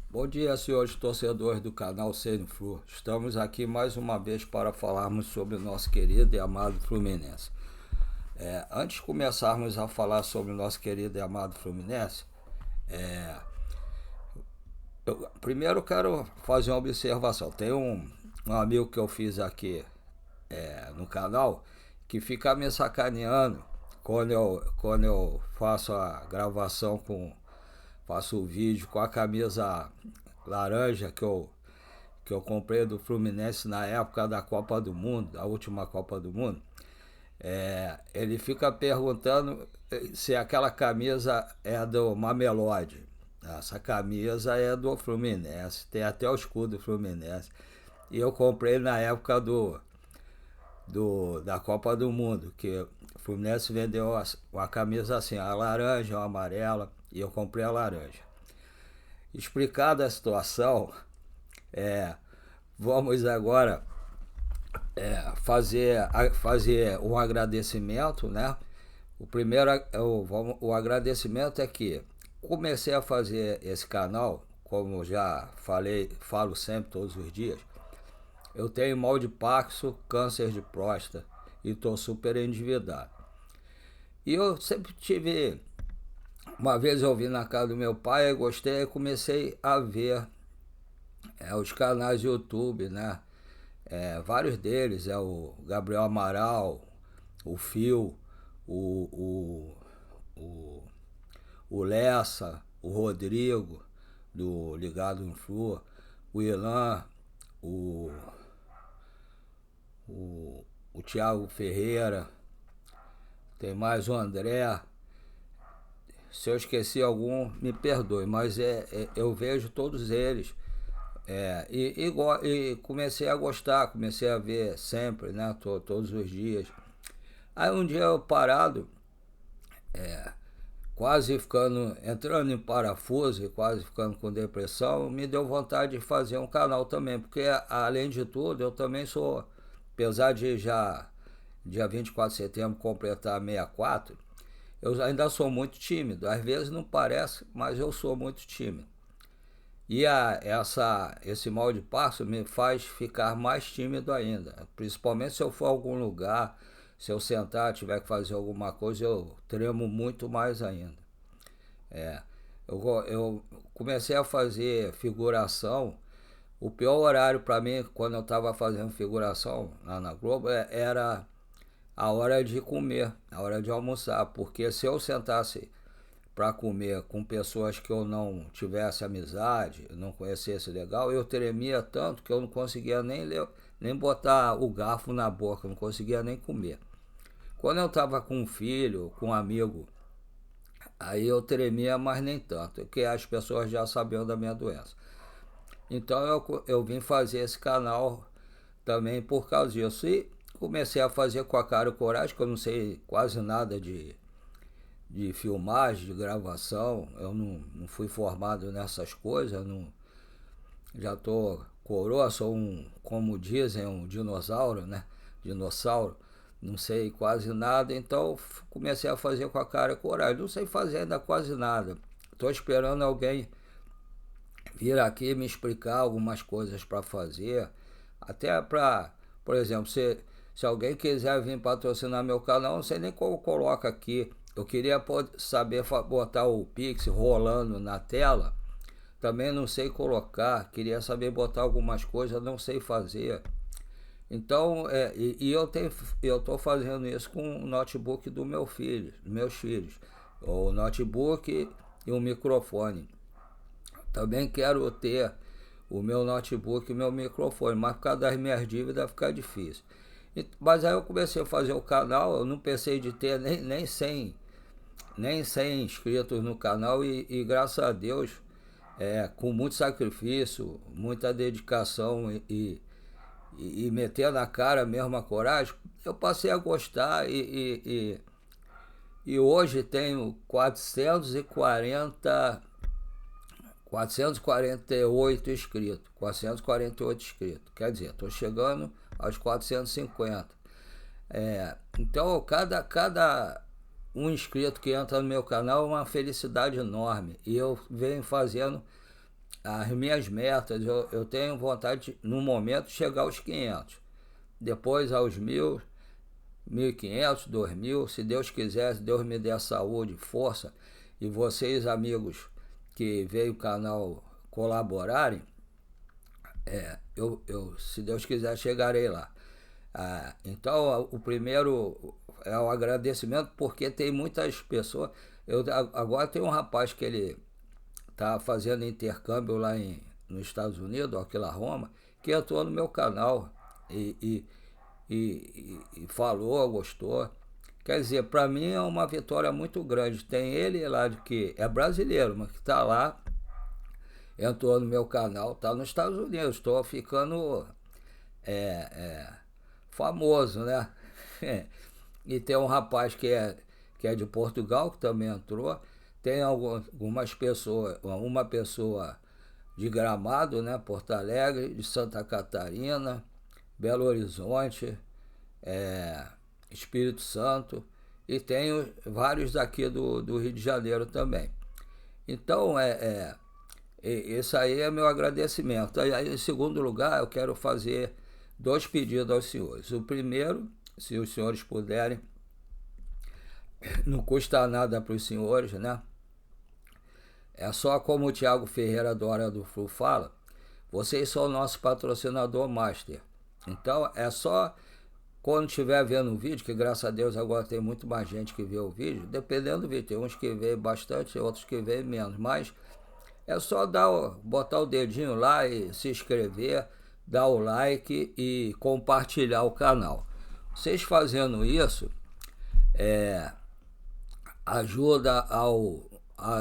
Bom dia, senhores torcedores do canal Flu. Estamos aqui mais uma vez para falarmos sobre o nosso querido e amado Fluminense. Antes de começarmos a falar sobre o nosso querido e amado Fluminense, eu primeiro quero fazer uma observação. Tem um amigo que eu fiz aqui no canal que fica me sacaneando quando eu faço a gravação faço o vídeo com a camisa laranja que eu comprei do Fluminense na época da Copa do Mundo, da última Copa do Mundo. Ele fica perguntando se aquela camisa é do Mamelodi. Essa camisa é do Fluminense, tem até o escudo do Fluminense. E eu comprei na época da Copa do Mundo, que o Fluminense vendeu uma camisa assim, a laranja, a amarela, e eu comprei a laranja. Explicada a situação, vamos agora fazer um agradecimento, né? O agradecimento é que comecei a fazer esse canal, como já falo sempre todos os dias. Eu tenho mal de Parkinson, câncer de próstata e estou super endividado. E eu sempre tive. Uma vez eu vi na casa do meu pai, eu gostei e comecei a ver os canais do YouTube, né? Vários deles, o Gabriel Amaral, o Fio, o, o, o Lessa, o Rodrigo, do Ligado no Flu, o Ilan, o, o Thiago Ferreira, tem mais o André. Se eu esqueci algum, me perdoe, mas eu vejo todos eles. E comecei a gostar, comecei a ver sempre, né? Todos os dias. Aí um dia eu parado, quase entrando em parafuso e quase ficando com depressão, me deu vontade de fazer um canal também, porque além de tudo, eu também sou, apesar de já dia 24 de setembro completar 64, eu ainda sou muito tímido. Às vezes não parece, mas eu sou muito tímido. E esse mal de Parkinson me faz ficar mais tímido ainda. Principalmente se eu for a algum lugar, se eu sentar, tiver que fazer alguma coisa, eu tremo muito mais ainda. Eu comecei a fazer figuração. O pior horário para mim, quando eu estava fazendo figuração lá na Globo, era a hora de comer, a hora de almoçar. Porque se eu sentasse para comer com pessoas que eu não tivesse amizade, não conhecesse legal, eu tremia tanto que eu não conseguia nem botar o garfo na boca, não conseguia nem comer. Quando eu estava com um filho, com um amigo, aí eu tremia, mas nem tanto, porque as pessoas já sabiam da minha doença. Então eu vim fazer esse canal também por causa disso. E comecei a fazer com a cara e coragem, que eu não sei quase nada de filmagem, de gravação. Eu não fui formado nessas coisas, não, já tô coroa, sou como dizem, um dinossauro, né? Dinossauro, não sei quase nada, então comecei a fazer com a cara e coragem. Não sei fazer ainda quase nada. Estou esperando alguém vir aqui me explicar algumas coisas para fazer, até para, por exemplo, se alguém quiser vir patrocinar meu canal, não sei nem como coloca aqui. Eu queria saber botar o Pix rolando na tela, também não sei colocar. Queria saber botar algumas coisas, não sei fazer. Então, eu estou fazendo isso com o notebook do meu filho, dos meus filhos, o notebook e o microfone. Também quero ter o meu notebook e o meu microfone, mas por causa das minhas dívidas fica difícil. Mas aí eu comecei a fazer o canal, eu não pensei de ter nem 100 inscritos no canal e graças a Deus, com muito sacrifício, muita dedicação e meter na cara mesmo a coragem, eu passei a gostar e hoje tenho 448 inscritos. 448 inscritos. Quer dizer, estou chegando aos 450. Então, cada um inscrito que entra no meu canal é uma felicidade enorme. E eu venho fazendo as minhas metas. Eu tenho vontade, no momento, de chegar aos 500. Depois aos 1.000, 1.500, 2.000. Se Deus quiser, se Deus me der saúde, força, e vocês, amigos que veio o canal colaborarem, se Deus quiser, chegarei lá. Então, o primeiro é o agradecimento, porque tem muitas pessoas. Agora tem um rapaz que ele está fazendo intercâmbio lá nos Estados Unidos, Oklahoma, que entrou no meu canal e falou, gostou. Quer dizer, para mim é uma vitória muito grande. Tem ele lá que é brasileiro, mas que está lá, entrou no meu canal, está nos Estados Unidos. Estou ficando famoso, né? E tem um rapaz que é de Portugal, que também entrou. Tem algumas pessoas, uma pessoa de Gramado, né? Porto Alegre, de Santa Catarina, Belo Horizonte, Espírito Santo, e tenho vários daqui do Rio de Janeiro também. Então, esse aí é meu agradecimento. Aí, em segundo lugar, eu quero fazer 2 pedidos aos senhores. O primeiro, se os senhores puderem, não custa nada para os senhores, né? É só como o Thiago Ferreira do Hora do Flu fala, vocês são o nosso patrocinador master. Então, é só quando estiver vendo o vídeo, que graças a Deus agora tem muito mais gente que vê o vídeo, dependendo do vídeo, tem uns que vê bastante, outros que vê menos, mas é só botar o dedinho lá e se inscrever, dar o like e compartilhar o canal. Vocês fazendo isso, ajuda ao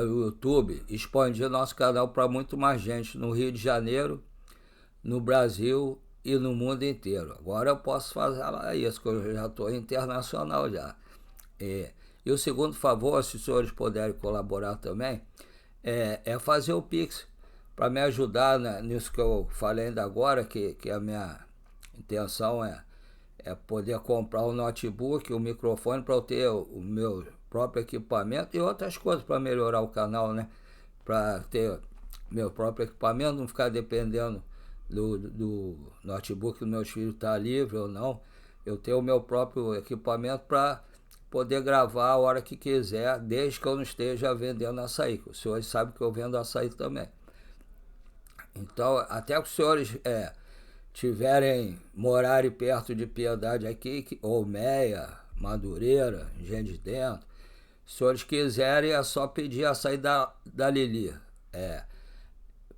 YouTube expandir nosso canal para muito mais gente no Rio de Janeiro, no Brasil e no mundo inteiro. Agora eu posso fazer lá isso, que eu já estou internacional já. E o segundo favor, se os senhores puderem colaborar também, é fazer o Pix, para me ajudar, né, nisso que eu falei ainda agora, que a minha intenção é poder comprar um notebook, um microfone, para eu ter o meu próprio equipamento e outras coisas para melhorar o canal, né? Para ter meu próprio equipamento, não ficar dependendo do notebook do meus filhos estar livre ou não. Eu tenho o meu próprio equipamento para poder gravar a hora que quiser, desde que eu não esteja vendendo açaí. Os senhores sabem que eu vendo açaí também. Então, até que os senhores morarem perto de Piedade aqui, Olmeia, Madureira, Engenho de Dentro, se os senhores quiserem, é só pedir açaí da Lili,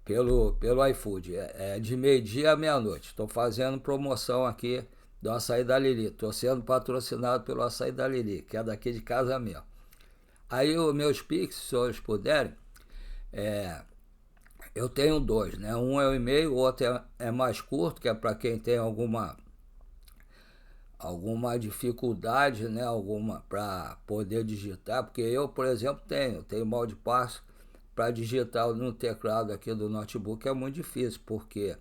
pelo iFood, de meio-dia à meia-noite. Estou fazendo promoção aqui do açaí da Lili, estou sendo patrocinado pelo açaí da Lili, que é daqui de casa mesmo. Aí os meus Pix, se os senhores puderem, eu tenho 2, né? Um é o e-mail, o outro é mais curto, que é para quem tem alguma dificuldade, né? Para poder digitar, porque eu, por exemplo, tenho mal de passo para digitar no teclado aqui do notebook, é muito difícil, porque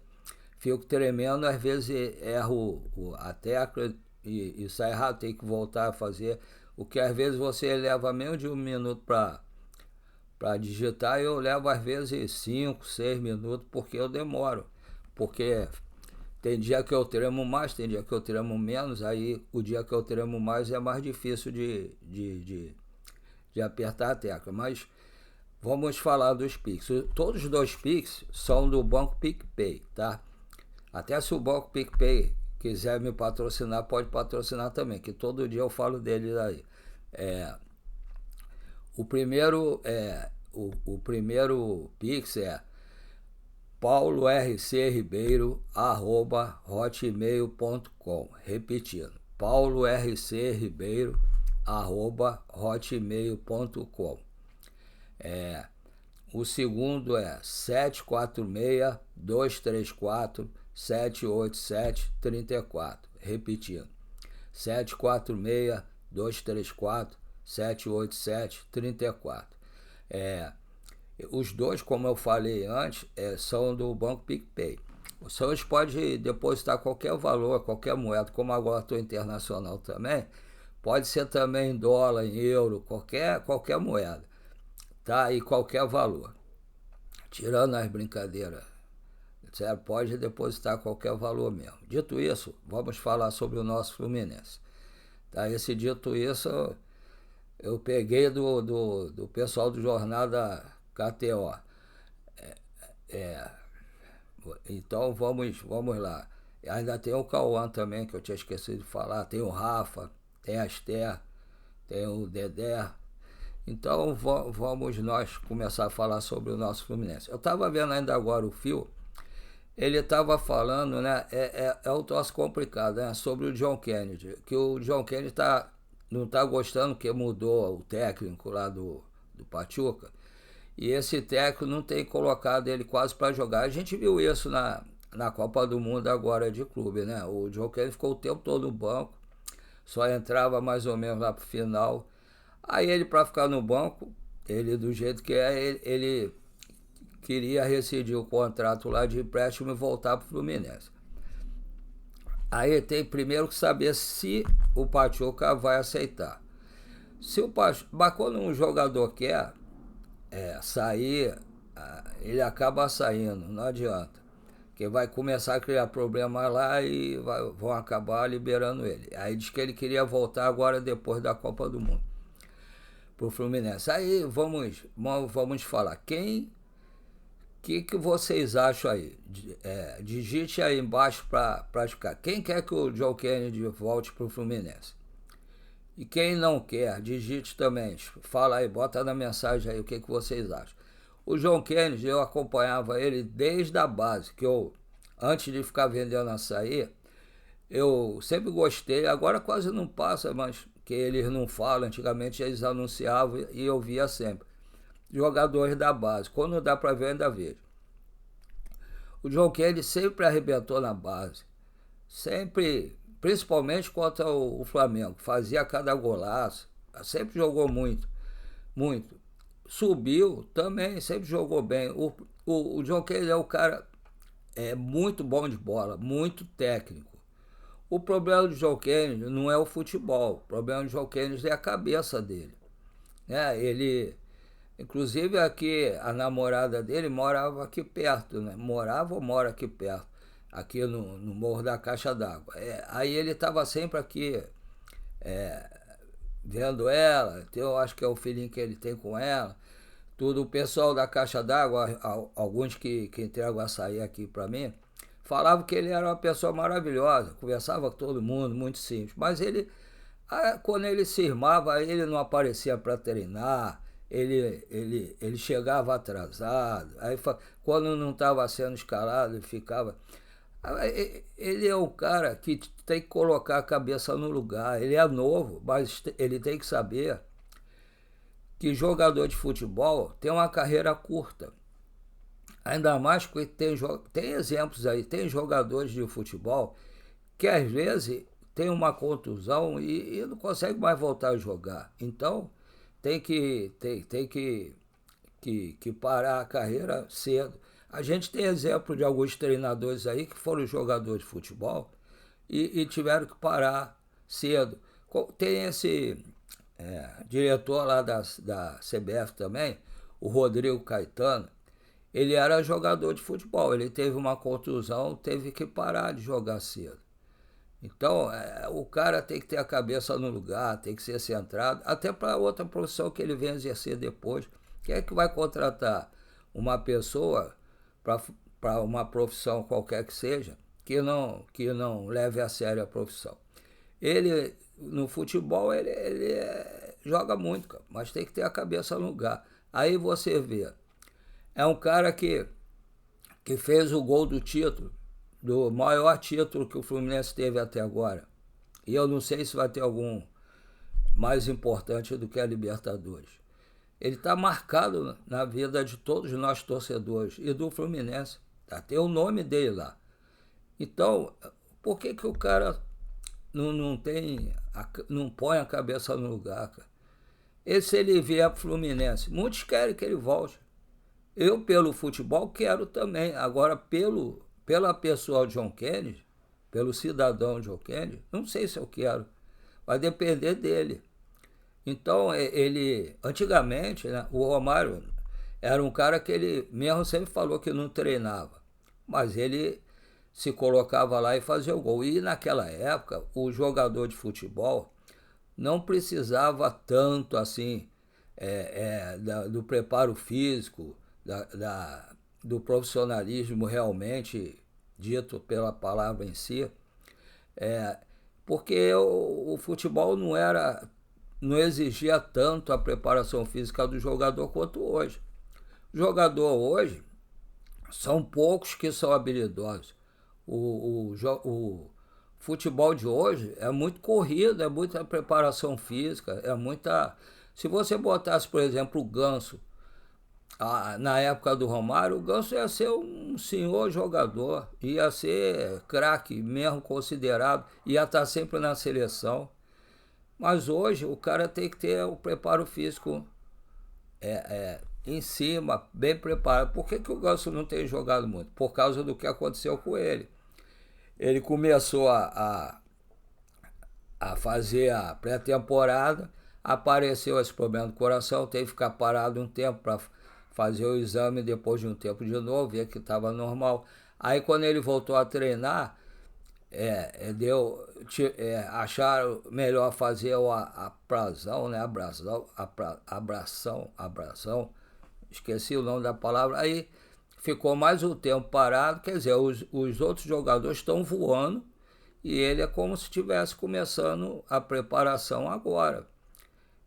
fico tremendo, às vezes erro a tecla e sai errado, tem que voltar a fazer, o que às vezes você leva menos de 1 minuto para digitar, eu levo às vezes 5, 6 minutos, porque eu demoro, porque tem dia que eu tremo mais, tem dia que eu tremo menos, aí o dia que eu tremo mais é mais difícil de apertar a tecla. Mas vamos falar dos Pix. Todos os 2 Pix são do Banco PicPay, tá? Até se o Banco PicPay quiser me patrocinar, pode patrocinar também, que todo dia eu falo deles aí. O primeiro Pix é paulorcribeiro@hotmail.com. Repetindo, paulorcribeiro@hotmail.com. O segundo é 746-234-787-34. Repetindo, 746-234-787-34. Os 2, como eu falei antes, são do Banco PicPay. Os senhores podem depositar qualquer valor, qualquer moeda, como agora estou internacional também, Pode ser também em dólar, em euro, qualquer moeda, tá? E qualquer valor. Tirando as brincadeiras, certo? Pode depositar qualquer valor mesmo. Dito isso, vamos falar sobre o nosso Fluminense. Tá? Esse dito isso, eu peguei do pessoal do jornal da KTO. Então vamos lá. Ainda tem o Cauã também, que eu tinha esquecido de falar. Tem o Rafa, tem a Esther, tem o Dedé. Então vamos nós começar a falar sobre o nosso Fluminense. Eu estava vendo ainda agora o Fio, ele estava falando, né? É um troço complicado, né? Sobre o John Kennedy. Que o John Kennedy não está gostando que mudou o técnico lá do Pachuca. E esse técnico não tem colocado ele quase para jogar. A gente viu isso na Copa do Mundo agora de clube, né? O John Kennedy ficou o tempo todo no banco, só entrava mais ou menos lá pro final. Aí ele, para ficar no banco, ele do jeito que é, ele queria rescindir o contrato lá de empréstimo e voltar pro Fluminense. Aí tem primeiro que saber se o Pachuca vai aceitar. Se o Pachuca, mas quando um jogador quer sair, ele acaba saindo, não adianta. Porque vai começar a criar problema lá e vão acabar liberando ele. Aí diz que ele queria voltar agora depois da Copa do Mundo pro Fluminense. Aí vamos falar. Que vocês acham aí? Digite aí embaixo para ficar. Quem quer que o John Kennedy volte pro Fluminense? E quem não quer, digite também. Fala aí, bota na mensagem aí o que vocês acham. O John Kennedy, eu acompanhava ele desde a base, que antes de ficar vendendo açaí, eu sempre gostei, agora quase não passa, mas que eles não falam, antigamente eles anunciavam e eu via sempre. Jogadores da base, quando dá para ver, ainda vejo. O John Kennedy sempre arrebentou na base, sempre, principalmente contra o Flamengo, fazia cada golaço, sempre jogou muito, muito. Subiu também, sempre jogou bem. O John Kennedy é um cara muito bom de bola, muito técnico. O problema do John Kennedy não é o futebol, o problema do John Kennedy é a cabeça dele. Ele, inclusive aqui, a namorada dele morava aqui perto, né? Morava ou mora aqui perto, aqui no Morro da Caixa d'Água. Aí ele estava sempre aqui vendo ela, eu acho que é o filhinho que ele tem com ela, tudo. O pessoal da Caixa d'Água, alguns que entregam açaí aqui para mim, falavam que ele era uma pessoa maravilhosa, conversava com todo mundo, muito simples, mas quando ele se irmava, ele não aparecia para treinar, ele chegava atrasado, aí quando não estava sendo escalado, ele ficava... Ele é um cara que tem que colocar a cabeça no lugar. Ele é novo, mas ele tem que saber que jogador de futebol tem uma carreira curta. Ainda mais que tem exemplos aí, tem jogadores de futebol que às vezes tem uma contusão e não consegue mais voltar a jogar. Então tem que parar a carreira cedo. A gente tem exemplo de alguns treinadores aí que foram jogadores de futebol e tiveram que parar cedo. Tem esse diretor lá da CBF também, o Rodrigo Caetano. Ele era jogador de futebol, ele teve uma contusão, teve que parar de jogar cedo. Então, o cara tem que ter a cabeça no lugar, tem que ser centrado, até para outra profissão que ele venha exercer depois. Quem é que vai contratar uma pessoa para uma profissão qualquer que seja, que não leve a sério a profissão? Ele, no futebol, ele joga muito, cara, mas tem que ter a cabeça no lugar. Aí você vê, é um cara que fez o gol do título, do maior título que o Fluminense teve até agora. E eu não sei se vai ter algum mais importante do que a Libertadores. Ele está marcado na vida de todos nós torcedores e do Fluminense. Tem o nome dele lá. Então, por que o cara não põe a cabeça no lugar, cara? Se ele vier para o Fluminense, muitos querem que ele volte. Eu, pelo futebol, quero também. Agora, pela pessoa John Kennedy, pelo cidadão John Kennedy, não sei se eu quero. vai depender dele. Então, ele, antigamente, né, o Romário era um cara que ele mesmo sempre falou que não treinava, mas ele se colocava lá e fazia o gol. E naquela época, o jogador de futebol não precisava tanto assim do preparo físico, do profissionalismo realmente dito pela palavra em si, porque o futebol não exigia tanto a preparação física do jogador quanto hoje. O jogador hoje são poucos que são habilidosos. O futebol de hoje é muito corrido, é muita preparação física, é muita. Se você botasse, por exemplo, o Ganso, na época do Romário, o Ganso ia ser um senhor jogador, ia ser craque mesmo considerado, ia estar sempre na seleção. Mas hoje o cara tem que ter o preparo físico em cima, bem preparado. Por que o Ganso não tem jogado muito? Por causa do que aconteceu com ele. Ele começou a fazer a pré-temporada, apareceu esse problema do coração, teve que ficar parado um tempo para fazer o exame, depois de um tempo de novo, ver que estava normal. Aí quando ele voltou a treinar, acharam melhor fazer a abração, né? Abração, esqueci o nome da palavra. Aí ficou mais um tempo parado, quer dizer, os outros jogadores estão voando e ele é como se estivesse começando a preparação agora.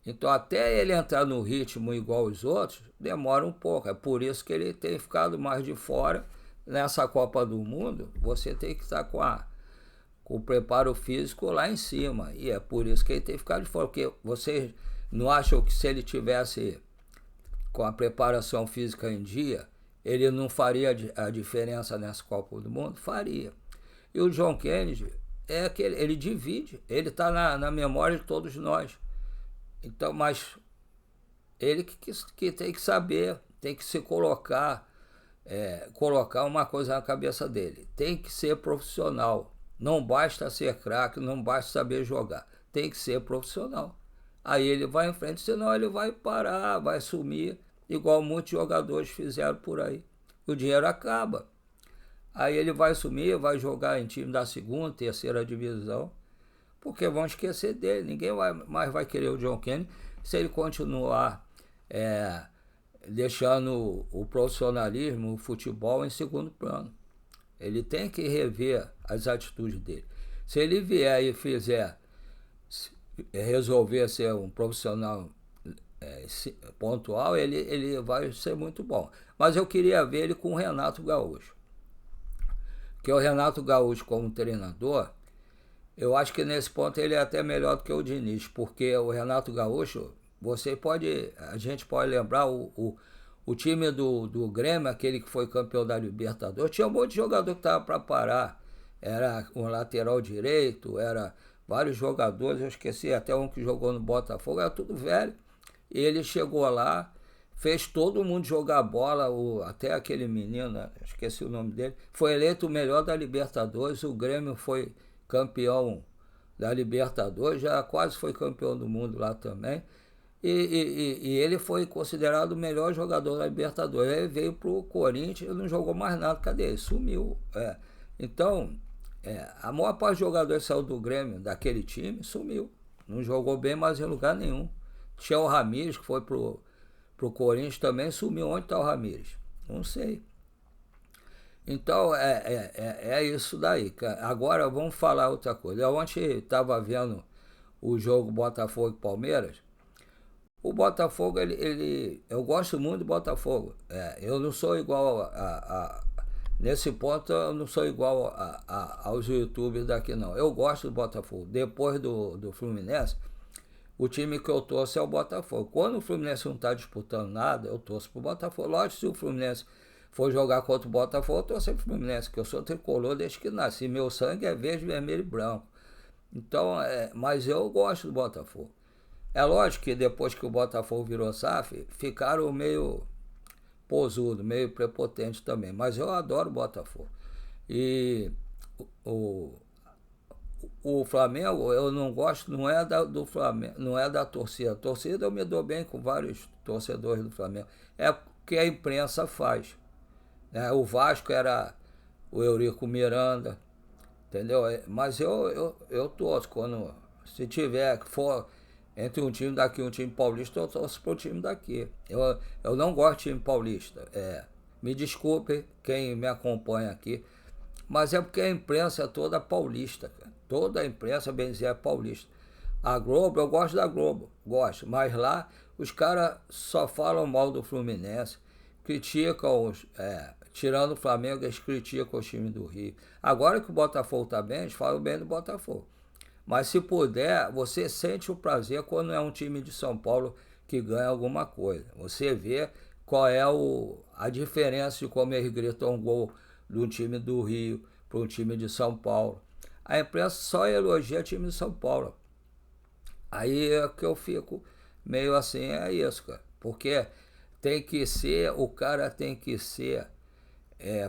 Então, até ele entrar no ritmo igual os outros, demora um pouco. É por isso que ele tem ficado mais de fora. Nessa Copa do Mundo, você tem que estar com o preparo físico lá em cima. E é por isso que ele tem ficado de fora. Porque vocês não acham que se ele tivesse com a preparação física em dia, ele não faria a diferença nessa Copa do Mundo? Faria. E o John Kennedy ele divide, ele está na memória de todos nós. Então, mas ele que tem que saber, tem que se colocar uma coisa na cabeça dele. Tem que ser profissional. Não basta ser craque, não basta saber jogar. Tem que ser profissional. Aí ele vai em frente, senão ele vai parar, vai sumir, igual muitos jogadores fizeram por aí. O dinheiro acaba. Aí ele vai sumir, vai jogar em time da segunda, terceira divisão, porque vão esquecer dele. Ninguém mais vai querer o John Kennedy se ele continuar deixando o profissionalismo, o futebol em segundo plano. Ele tem que rever as atitudes dele. Se ele vier e resolver ser um profissional pontual, ele vai ser muito bom. Mas eu queria ver ele com o Renato Gaúcho. Porque o Renato Gaúcho, como treinador, eu acho que nesse ponto ele é até melhor do que o Diniz, porque o Renato Gaúcho, a gente pode lembrar o time do Grêmio, aquele que foi campeão da Libertadores, tinha um monte de jogador que estava para parar. Era um lateral direito, era vários jogadores, eu esqueci até um que jogou no Botafogo, era tudo velho. E ele chegou lá, fez todo mundo jogar bola, até aquele menino, esqueci o nome dele, foi eleito o melhor da Libertadores, o Grêmio foi campeão da Libertadores, já quase foi campeão do mundo lá também, e ele foi considerado o melhor jogador da Libertadores. Ele veio pro Corinthians e não jogou mais nada, cadê ele? Sumiu. Então, a maior parte dos jogadores saiu do Grêmio, daquele time, sumiu, não jogou bem mais em lugar nenhum. Tinha o Ramires, que foi pro Corinthians também, sumiu. Onde está o Ramires? Não sei. Então, é isso daí. Agora, vamos falar outra coisa. Eu ontem estava vendo o jogo Botafogo e Palmeiras. O Botafogo, eu gosto muito do Botafogo. Eu não sou igual nesse ponto, eu não sou igual aos youtubers daqui, não. Eu gosto do Botafogo. Depois do Fluminense, o time que eu torço é o Botafogo. Quando o Fluminense não está disputando nada, eu torço pro Botafogo. Lógico, se o Fluminense for jogar contra o Botafogo, eu torço pro Fluminense, que eu sou tricolor desde que nasci. Meu sangue é verde, vermelho e branco. Então, mas eu gosto do Botafogo. É lógico que depois que o Botafogo virou SAF, ficaram meio posudo, meio prepotente também. Mas eu adoro o Botafogo. E o Flamengo, eu não gosto, não é do Flamengo, não é da torcida. A torcida eu me dou bem com vários torcedores do Flamengo. É o que a imprensa faz. Né? O Vasco era o Eurico Miranda, entendeu? Mas eu torço quando, se tiver, que for entre um time daqui e um time paulista, eu torço pro time daqui. Eu não gosto de time paulista. Me desculpe quem me acompanha aqui, mas é porque a imprensa é toda paulista, cara. Toda a imprensa, bem dizer, é paulista. A Globo, eu gosto da Globo, gosto, mas lá os caras só falam mal do Fluminense, criticam tirando o Flamengo, eles criticam o time do Rio. Agora que o Botafogo tá bem, eles falam bem do Botafogo. Mas se puder, você sente o prazer quando é um time de São Paulo que ganha alguma coisa. Você vê qual é a diferença de como eles gritam um gol de um time do Rio para um time de São Paulo. A imprensa só elogia o time de São Paulo. Aí é que eu fico meio assim, é isso, cara. Porque o cara tem que ser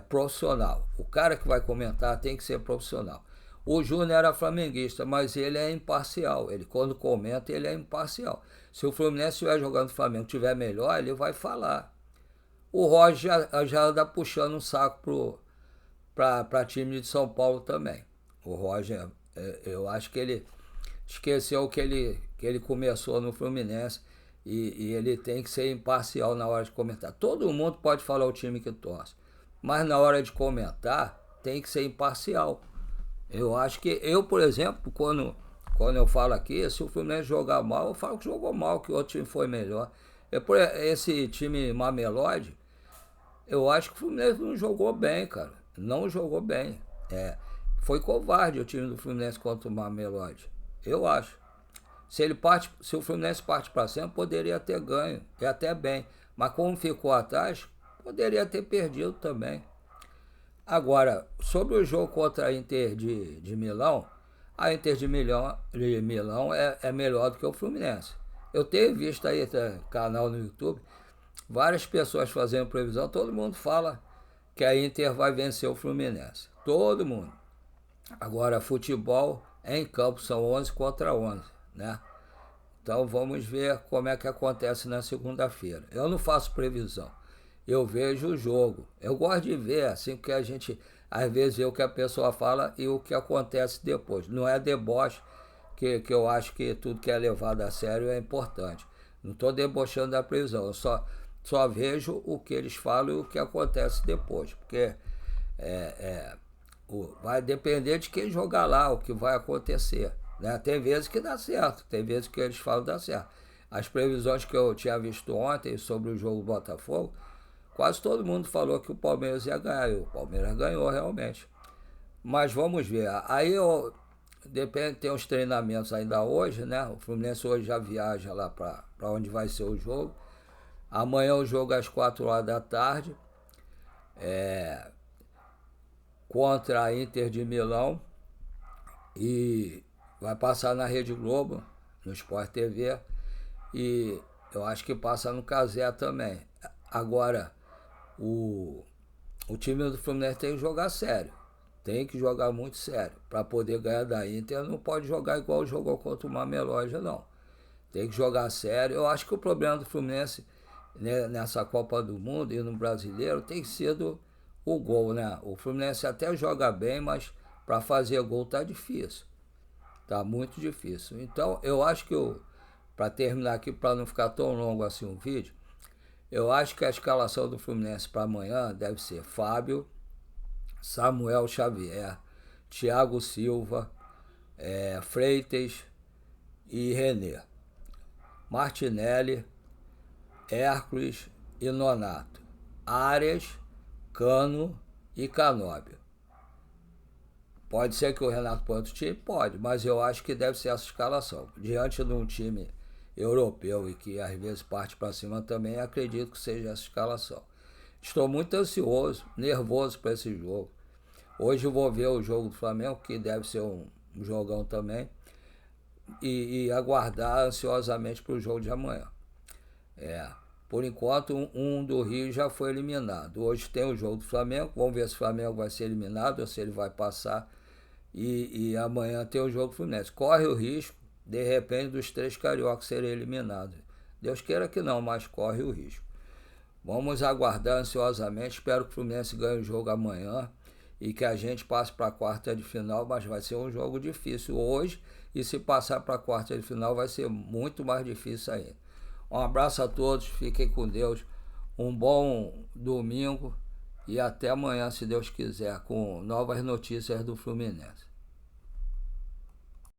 profissional. O cara que vai comentar tem que ser profissional. O Júnior era flamenguista, mas ele é imparcial. Ele, quando comenta, ele é imparcial. Se o Fluminense estiver jogando o Flamengo estiver melhor, ele vai falar. O Roger já anda puxando um saco para time de São Paulo também. O Roger, eu acho que ele esqueceu que ele começou no Fluminense e ele tem que ser imparcial na hora de comentar. Todo mundo pode falar o time que torce, mas na hora de comentar tem que ser imparcial. Eu acho que por exemplo, quando eu falo aqui, se o Fluminense jogar mal, eu falo que jogou mal, que o outro time foi melhor. Esse time Mamelodi, eu acho que o Fluminense não jogou bem, cara. Não jogou bem. Foi covarde o time do Fluminense contra o Mamelodi. Eu acho. Se o Fluminense parte para cima, poderia ter ganho, e até bem. Mas como ficou atrás, poderia ter perdido também. Agora, sobre o jogo contra a Inter de Milão, a Inter de Milão é melhor do que o Fluminense. Eu tenho visto aí canal no YouTube, várias pessoas fazendo previsão, todo mundo fala que a Inter vai vencer o Fluminense. Todo mundo. Agora, futebol em campo são 11 contra 11, né? Então vamos ver como é que acontece na segunda-feira. Eu não faço previsão. Eu vejo o jogo. Eu gosto de ver, assim, que a gente, às vezes, vê o que a pessoa fala e o que acontece depois. Não é deboche, que eu acho que tudo que é levado a sério é importante. Não estou debochando da previsão, eu só vejo o que eles falam e o que acontece depois. Porque vai depender de quem jogar lá, o que vai acontecer. Né? Tem vezes que dá certo, tem vezes que eles falam dá certo. As previsões que eu tinha visto ontem sobre o jogo do Botafogo, quase todo mundo falou que o Palmeiras ia ganhar, e o Palmeiras ganhou realmente. Mas vamos ver. Aí depende, tem os treinamentos ainda hoje, né? O Fluminense hoje já viaja lá para onde vai ser o jogo. Amanhã o jogo às 4 horas da tarde. Contra a Inter de Milão. E vai passar na Rede Globo, no Sport TV. E eu acho que passa no Cazé também. Agora, o time do Fluminense tem que jogar sério. Tem que jogar muito sério. Para poder ganhar da Inter, não pode jogar igual jogou contra o Mamelodi, não. Tem que jogar sério. Eu acho que o problema do Fluminense, né, nessa Copa do Mundo e no Brasileiro tem sido o gol, né? O Fluminense até joga bem, mas para fazer gol tá difícil. Tá muito difícil. Então, eu acho que para terminar aqui, para não ficar tão longo assim o vídeo, eu acho que a escalação do Fluminense para amanhã deve ser Fábio, Samuel Xavier, Thiago Silva, Freitas e René. Martinelli, Hércules e Nonato. Arias, Cano e Canóbio. Pode ser que o Renato ponha outro time? Pode, mas eu acho que deve ser essa escalação. Diante de um time europeu e que às vezes parte para cima também, acredito que seja essa escalação. Estou muito ansioso, nervoso para esse jogo. Hoje eu vou ver o jogo do Flamengo, que deve ser um jogão também, e aguardar ansiosamente para o jogo de amanhã. Por enquanto, um do Rio já foi eliminado. Hoje tem o jogo do Flamengo, vamos ver se o Flamengo vai ser eliminado ou se ele vai passar. e amanhã tem o jogo Fluminense. Corre o risco, de repente, dos 3 cariocas serem eliminados. Deus queira que não, mas corre o risco. Vamos aguardar ansiosamente. Espero que o Fluminense ganhe o jogo amanhã e que a gente passe para a quarta de final, mas vai ser um jogo difícil hoje. E se passar para a quarta de final, vai ser muito mais difícil ainda. Um abraço a todos, fiquem com Deus. Um bom domingo e até amanhã, se Deus quiser, com novas notícias do Fluminense.